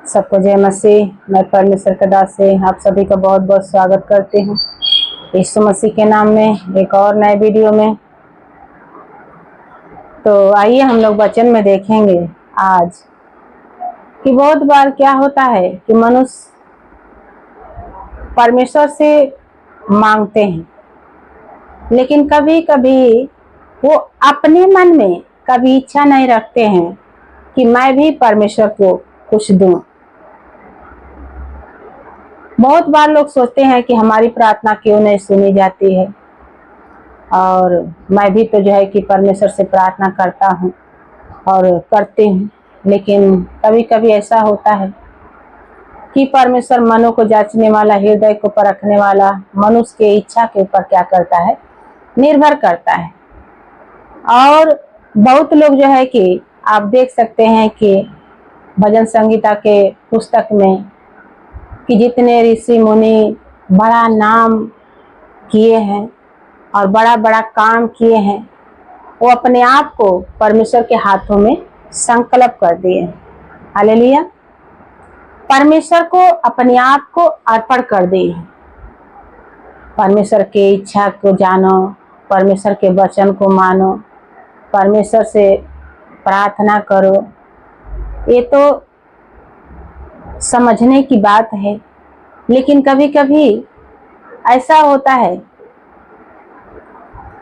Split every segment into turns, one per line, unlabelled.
सबको जय मसीह। मैं परमेश्वर के दास से आप सभी का बहुत बहुत स्वागत करती हूँ यीशु मसीह के नाम में एक और नए वीडियो में। तो आइए हम लोग वचन में देखेंगे आज कि बहुत बार क्या होता है कि मनुष्य परमेश्वर से मांगते हैं, लेकिन कभी कभी वो अपने मन में कभी इच्छा नहीं रखते हैं कि मैं भी परमेश्वर को कुछ दूं। बहुत बार लोग सोचते हैं कि हमारी प्रार्थना क्यों नहीं सुनी जाती है, और मैं भी तो जो है कि परमेश्वर से प्रार्थना करता हूँ और करती हूँ, लेकिन कभी कभी ऐसा होता है कि परमेश्वर मनों को जांचने वाला, हृदय को परखने वाला, मनुष्य के इच्छा के ऊपर क्या करता है, निर्भर करता है। और बहुत लोग जो है कि आप देख सकते हैं कि भजन संगीता के पुस्तक में कि जितने ऋषि मुनि बड़ा नाम किए हैं और बड़ा बड़ा काम किए हैं, वो अपने आप को परमेश्वर के हाथों में संकल्प कर दिए। हालेलुया। परमेश्वर को अपने आप को अर्पण कर दिए। परमेश्वर के इच्छा को जानो, परमेश्वर के वचन को मानो, परमेश्वर से प्रार्थना करो। ये तो समझने की बात है, लेकिन कभी कभी ऐसा होता है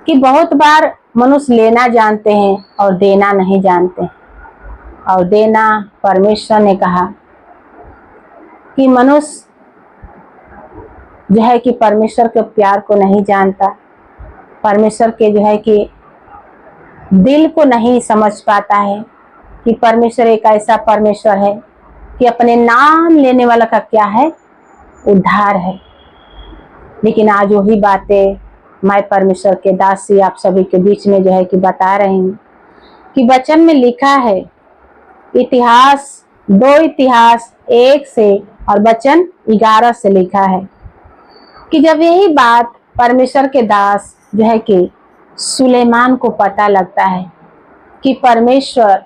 कि बहुत बार मनुष्य लेना जानते हैं और देना नहीं जानते। और देना, परमेश्वर ने कहा कि मनुष्य जो है कि परमेश्वर के प्यार को नहीं जानता, परमेश्वर के जो है कि दिल को नहीं समझ पाता है कि परमेश्वर एक ऐसा परमेश्वर है कि अपने नाम लेने वाला का क्या है, उद्धार है। लेकिन आज वही बातें मैं परमेश्वर के दासी आप सभी के बीच में जो है कि बता रही हूँ कि वचन में लिखा है, इतिहास 2 इतिहास 1 से और वचन 11 से लिखा है कि जब यही बात परमेश्वर के दास जो है कि सुलेमान को पता लगता है कि परमेश्वर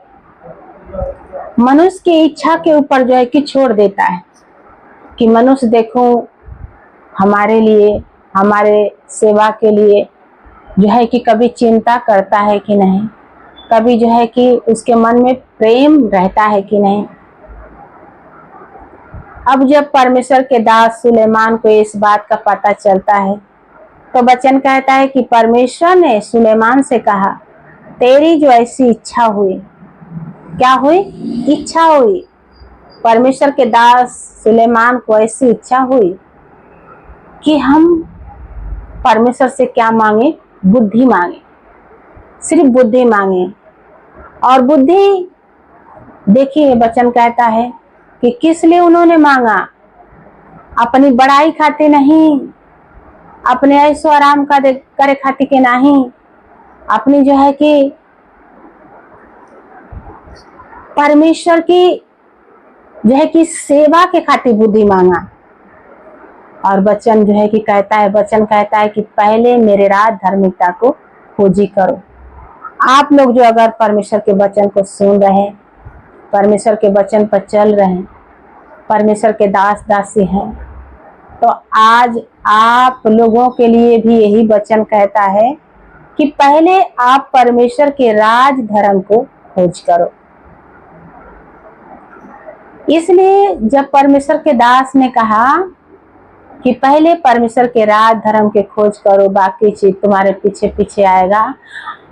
मनुष्य की इच्छा के ऊपर जो है कि छोड़ देता है कि मनुष्य देखो हमारे लिए, हमारे सेवा के लिए जो है कि कभी चिंता करता है कि नहीं, कभी जो है कि उसके मन में प्रेम रहता है कि नहीं। अब जब परमेश्वर के दास सुलेमान को इस बात का पता चलता है तो वचन कहता है कि परमेश्वर ने सुलेमान से कहा, तेरी जो ऐसी इच्छा हुई, क्या हुई, इच्छा हुई। परमेश्वर के दास सुलेमान को ऐसी इच्छा हुई कि हम परमेश्वर से क्या मांगे, बुद्धि मांगे, सिर्फ बुद्धि मांगे। और बुद्धि, देखिए वचन कहता है कि किस लिए उन्होंने मांगा, अपनी बड़ाई खातिर नहीं, अपने ऐसो आराम का करे खातिर के नहीं, अपनी जो है कि परमेश्वर की जो है कि सेवा के खातिर बुद्धि मांगा। और वचन जो है कि कहता है, वचन कहता है कि पहले मेरे राज धार्मिकता को खोजी करो। आप लोग जो अगर परमेश्वर के वचन को सुन रहे हैं, परमेश्वर के वचन पर चल रहे हैं, परमेश्वर के दास दासी हैं, तो आज आप लोगों के लिए भी यही वचन कहता है कि पहले आप परमेश्वर के राज धर्म को खोज करो। इसलिए जब परमेश्वर के दास ने कहा कि पहले परमेश्वर के राज धर्म के खोज करो, बाकी चीज तुम्हारे पीछे पीछे आएगा,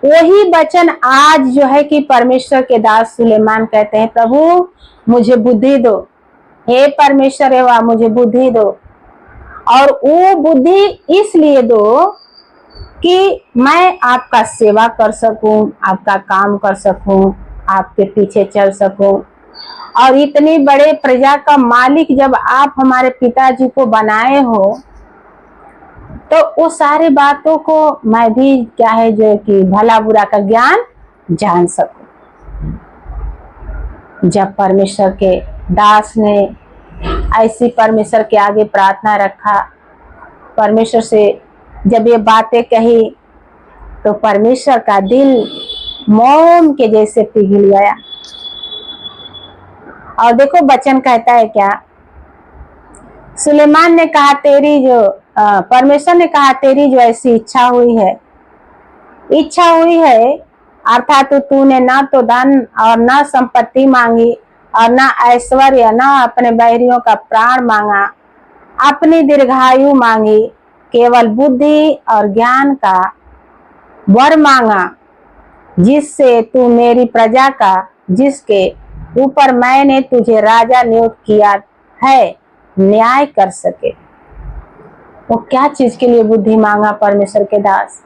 वही वचन आज जो है कि परमेश्वर के दास सुलेमान कहते हैं, प्रभु मुझे बुद्धि दो, हे परमेश्वर एवा मुझे बुद्धि दो। और वो बुद्धि इसलिए दो कि मैं आपका सेवा कर सकूं, आपका काम कर सकूं, आपके पीछे चल सकूं। और इतनी बड़े प्रजा का मालिक जब आप हमारे पिताजी को बनाए हो, तो वो सारी बातों को मैं भी क्या है जो कि भला बुरा का ज्ञान जान सकूं। जब परमेश्वर के दास ने ऐसी परमेश्वर के आगे प्रार्थना रखा, परमेश्वर से जब ये बातें कही, तो परमेश्वर का दिल मोम के जैसे पिघल गया। और देखो वचन कहता है क्या, सुलेमान ने कहा तेरी जो परमेश्वर ने कहा तेरी जो ऐसी इच्छा हुई है, अर्थात तूने ना तो धन और ना संपत्ति मांगी और ना ऐश्वर्य, ना अपने बैरियों का प्राण मांगा, अपनी दीर्घायु मांगी, केवल बुद्धि और ज्ञान का वर मांगा, जिससे तू मेरी प्रजा का, जिसके ऊपर मैंने तुझे राजा नियुक्त किया है, न्याय कर सके। वो क्या चीज के लिए बुद्धि मांगा परमेश्वर के दास?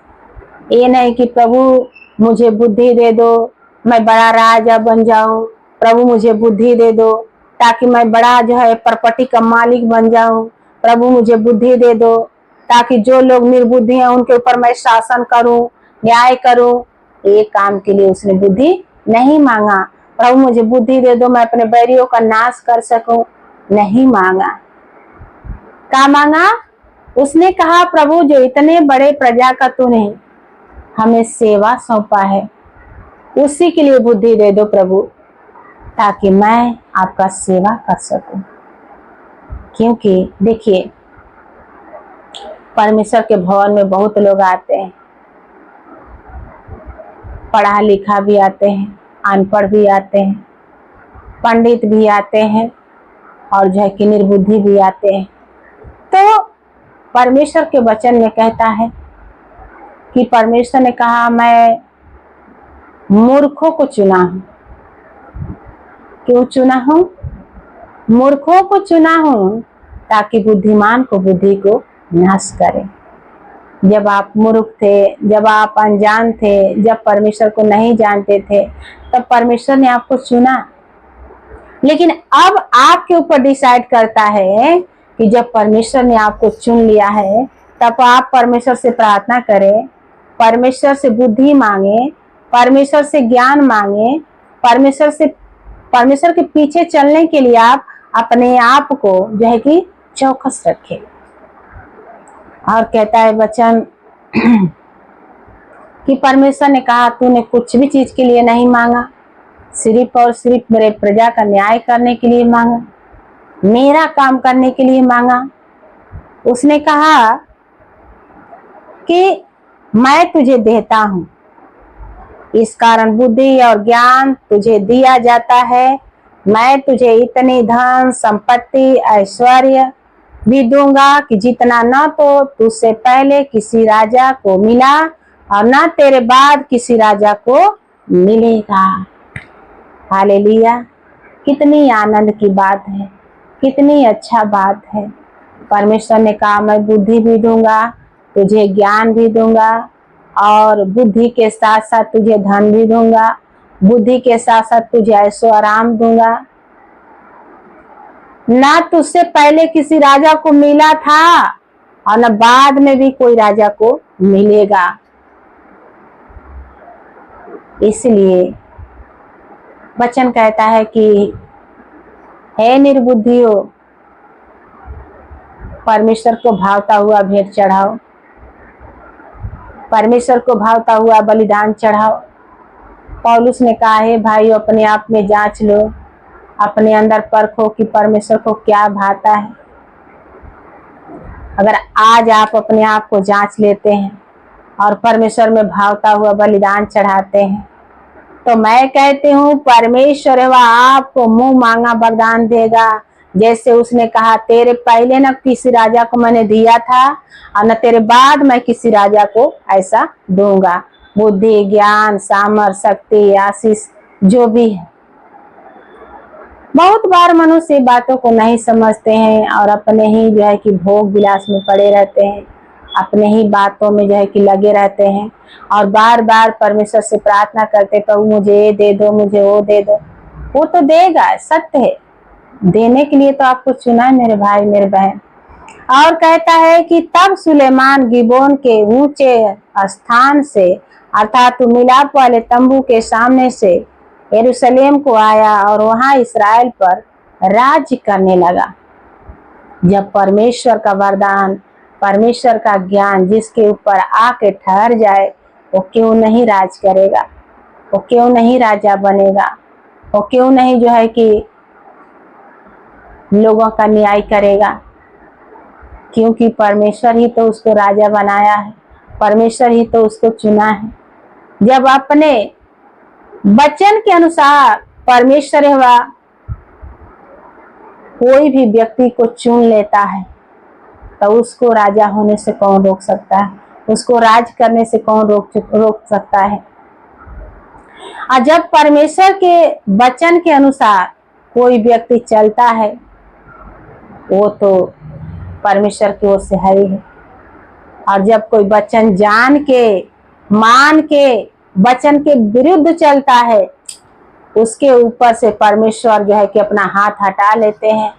ये नहीं कि प्रभु मुझे बुद्धि दे दो, मैं बड़ा राजा बन जाऊं, प्रभु मुझे बुद्धि दे दो ताकि मैं बड़ा जो है प्रॉपर्टी का मालिक बन जाऊं, प्रभु मुझे बुद्धि दे दो ताकि जो लोग निर्बुद्धि हैं उनके ऊपर मैं शासन करूं, न्याय करूं। ये काम के लिए उसने बुद्धि नहीं मांगा। प्रभु मुझे बुद्धि दे दो, मैं अपने बैरियों का नाश कर सकूं, नहीं मांगा। क्या मांगा? उसने कहा प्रभु जो इतने बड़े प्रजा का तूने हमें सेवा सौंपा है, उसी के लिए बुद्धि दे दो प्रभु, ताकि मैं आपका सेवा कर सकूं। क्योंकि देखिए परमेश्वर के भवन में बहुत लोग आते हैं, पढ़ा लिखा भी आते हैं, अनपढ़ भी आते हैं, पंडित भी आते हैं और जो है कि निर्बुद्धि भी आते हैं। तो परमेश्वर के वचन में कहता है कि परमेश्वर ने कहा मैं मूर्खों को चुना हूं। क्यों चुना हूं? मूर्खों को चुना हूं ताकि बुद्धिमान को बुद्धि को नाश करे। जब आप मूर्ख थे, जब आप अनजान थे, जब परमेश्वर को नहीं जानते थे, तब परमेश्वर ने आपको चुना। लेकिन अब आपके ऊपर डिसाइड करता है कि जब परमेश्वर ने आपको चुन लिया है, तब आप परमेश्वर से प्रार्थना करें, परमेश्वर से बुद्धि मांगे, परमेश्वर से ज्ञान मांगे, परमेश्वर के पीछे चलने के लिए आप अपने आप को जो है कि चौकस रखें। और कहता है वचन कि परमेश्वर ने कहा तूने कुछ भी चीज के लिए नहीं मांगा, सिर्फ और सिर्फ मेरे प्रजा का न्याय करने के लिए मांगा, मेरा काम करने के लिए मांगा। उसने कहा कि मैं तुझे देता हूं, इस कारण बुद्धि और ज्ञान तुझे दिया जाता है। मैं तुझे इतनी धन संपत्ति ऐश्वर्य भी दूंगा कि जितना न तो तुझसे पहले किसी राजा को मिला और न तेरे बाद किसी राजा को मिलेगा। हालेलुया! कितनी आनंद की बात है, कितनी अच्छा बात है। परमेश्वर ने कहा मैं बुद्धि भी दूंगा, तुझे ज्ञान भी दूंगा और बुद्धि के साथ साथ तुझे धन भी दूंगा, बुद्धि के साथ साथ तुझे ऐशो आराम दूंगा। ना तुझसे पहले किसी राजा को मिला था और न बाद में भी कोई राजा को मिलेगा। इसलिए वचन कहता है कि हे निर्बुद्धियों, परमेश्वर को भावता हुआ भेंट चढ़ाओ, परमेश्वर को भावता हुआ बलिदान चढ़ाओ। पौलुस ने कहा है भाई अपने आप में जांच लो, अपने अंदर परखो कि परमेश्वर को क्या भाता है। अगर आज आप अपने आप को जांच लेते हैं और परमेश्वर में भावता हुआ बलिदान चढ़ाते हैं, तो मैं कहती हूँ परमेश्वर वह आपको मुंह मांगा वरदान देगा। जैसे उसने कहा तेरे पहले न किसी राजा को मैंने दिया था और न तेरे बाद मैं किसी राजा को ऐसा दूंगा। बुद्धि ज्ञान सामर्थ शक्ति आशीष जो भी है। बहुत बार मनुष्य बातों को नहीं समझते हैं और अपने ही जो है कि भोग विलास में पड़े रहते हैं, अपने ही बातों में जो है कि लगे रहते हैं और बार बार परमेश्वर से प्रार्थना करते प्रभु मुझे ये दे दो, मुझे वो दे दो। वो तो देगा, सत्य है, देने के लिए तो आपको चुना है मेरे भाई मेरे बहन। और कहता है कि तब सुलेमान गिबोन के ऊंचे स्थान से अर्थात मिलाप वाले तंबू के सामने से यरूशलेम को आया और वहां इसराइल पर राज्य करने लगा। जब परमेश्वर का वरदान, परमेश्वर का ज्ञान जिसके ऊपर आके ठहर जाए, वो क्यों नहीं राज करेगा, वो क्यों नहीं राजा बनेगा, वो क्यों नहीं जो है कि लोगों का न्याय करेगा, क्योंकि परमेश्वर ही तो उसको राजा बनाया है, परमेश्वर ही तो उसको चुना है। जब अपने वचन के अनुसार परमेश्वर व कोई भी व्यक्ति को चुन लेता है तो उसको राजा होने से कौन रोक सकता है, उसको राज करने से कौन रोक सकता है। और जब परमेश्वर के वचन के अनुसार कोई व्यक्ति चलता है वो तो परमेश्वर की ओर से है ही है। और जब कोई वचन जान के मान के वचन के विरुद्ध चलता है उसके ऊपर से परमेश्वर जो है कि अपना हाथ हटा लेते हैं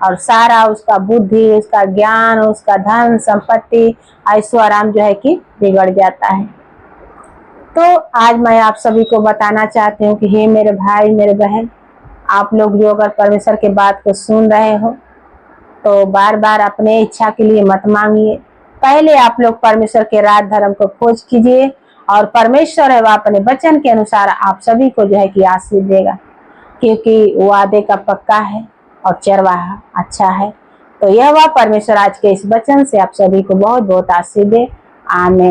और सारा उसका बुद्धि, उसका ज्ञान, उसका धन संपत्ति, ऐश्वर्य जो है कि बिगड़ जाता है। तो आज मैं आप सभी को बताना चाहती हूँ कि हे मेरे भाई मेरे बहन, आप लोग जो अगर परमेश्वर के बात को सुन रहे हो तो बार बार अपने इच्छा के लिए मत मांगिए। पहले आप लोग परमेश्वर के राज धर्म को खोज कीजिए और परमेश्वर है वह अपने वचन के अनुसार आप सभी को जो है कि आशीष देगा, क्योंकि वादे का पक्का है और चरवाहा अच्छा है। तो यह वह परमेश्वर आज के इस वचन से आप सभी को बहुत बहुत आशीष दे। आमीन।